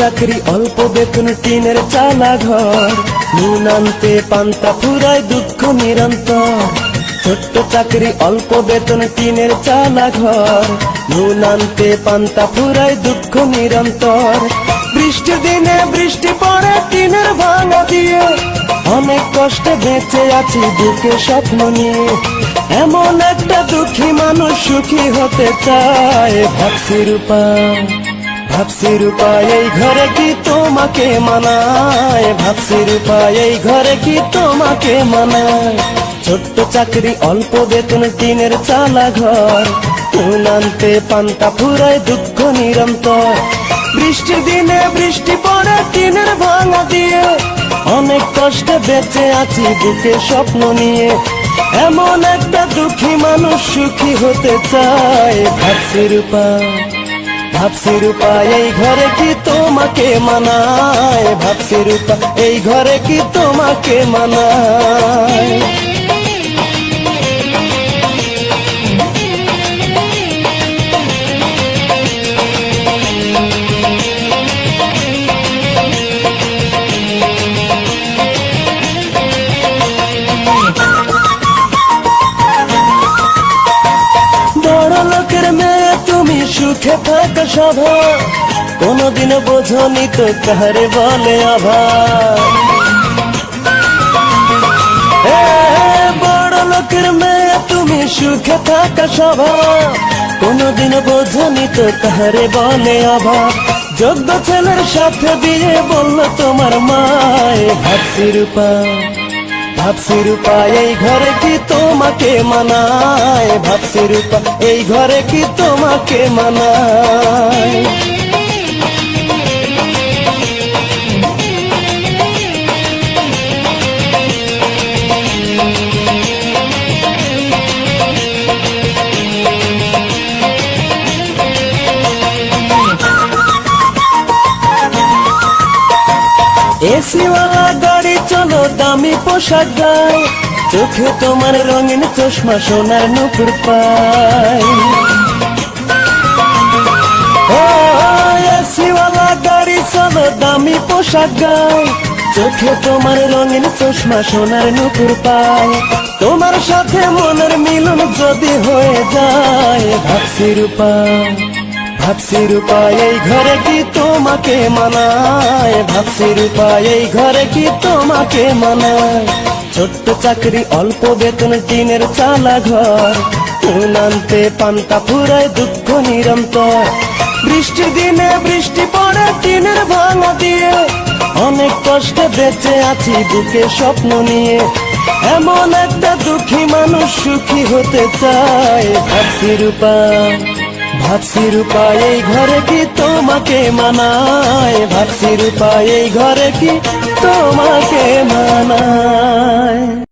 চাকরি অল্প বেতন টিনের চালা ঘর, নুন আনতে পান্তা ফুরায় দুঃখ নিরন্তর। ছোট্ট চাকরি অল্প বেতন টিনের চালা ঘর, নুন আনতে পান্তা ফুরায় দুঃখ নিরন্তর। বৃষ্টির দিনে বৃষ্টি পড়ে টিনের ভাঙা দিয়ে, অনেক কষ্টে বেঁচে আছি বুকে স্বপ্ন নিয়ে। এমন একটা দুঃখী মানুষ সুখী হতে চায়, ভাবছি রূপা ভাবছি রূপা এই ঘরে কি তোমাকে মানায়, ভাবছি রূপা এই ঘরে কি তোমাকে মানায়। ছোট্ট চাকরি অল্প বেতন টিনের চালা ঘর, নুন আনতে পান্তা ফুরায় দুঃখ নিরন্তর। বৃষ্টির দিনে বৃষ্টি পড়ে টিনের ভাঙা দিয়ে, অনেক কষ্টে বেঁচে আছি বুকে স্বপ্ন নিয়ে। এমন একটা দুঃখী মানুষ সুখী হতে চায়, ভাবছি রূপা ভাবছি রূপা এই ঘরে কি তোমাকে মানায়, ভাবছি রূপা এই ঘরে কি তোমাকে মানায়। বড় লোকের মেয়ে তুমি সুখে থাকা স্বভাব, কোনদিন বোঝনি তো কাহারে বলে অভাব। বড় লোকের মেয়ে তুমি সুখে থাকা স্বভাব, কোনদিন বোঝনি তো কাহারে বলে অভাব। যোগ্য ছেলের সাথে বিয়ে বলল তোমার মায়, ভাবছি রূপা ভাবছি রূপা এই ঘরে কি তোমাকে মানায়, ভাবছি রূপা এই ঘরে কি তোমাকে মানায়। এসিওয়ালা গাড়ি চলো দামি পোশাক গায়, চোখে তোমার রঙিন চশমা সোনার নুপুর পায়। এসিওয়ালা গাড়ি চলো দামি পোশাক গায়, চোখে তোমার রঙিন চশমা সোনার নুপুর পায়। তোমার সাথে মনের মিলন যদি হয়ে যায়, ভাবছি রূপা ভাবছি রূপা এই ঘরে কি তোমাকে মানায়, ভাবছি রূপা এই ঘরে কি তোমাকে মানায়। ছোট্ট চাকরি অল্প বেতন টিনের চালা ঘর, নুন আনতে পান্তা ফুরায় দুঃখ নিরন্তর। বৃষ্টির দিনে বৃষ্টি পড়ে টিনের ভাঙা দিয়ে, অনেক কষ্টে বেঁচে আছি বুকে স্বপ্ন নিয়ে। এমন একটা দুঃখী মানুষ সুখী হতে চায়, ভাবছি রূপা ভাবছি রূপা এই ঘরে কি তোমাকে মানায়, ভাবছি রূপা এই ঘরে কি তোমাকে মানায়।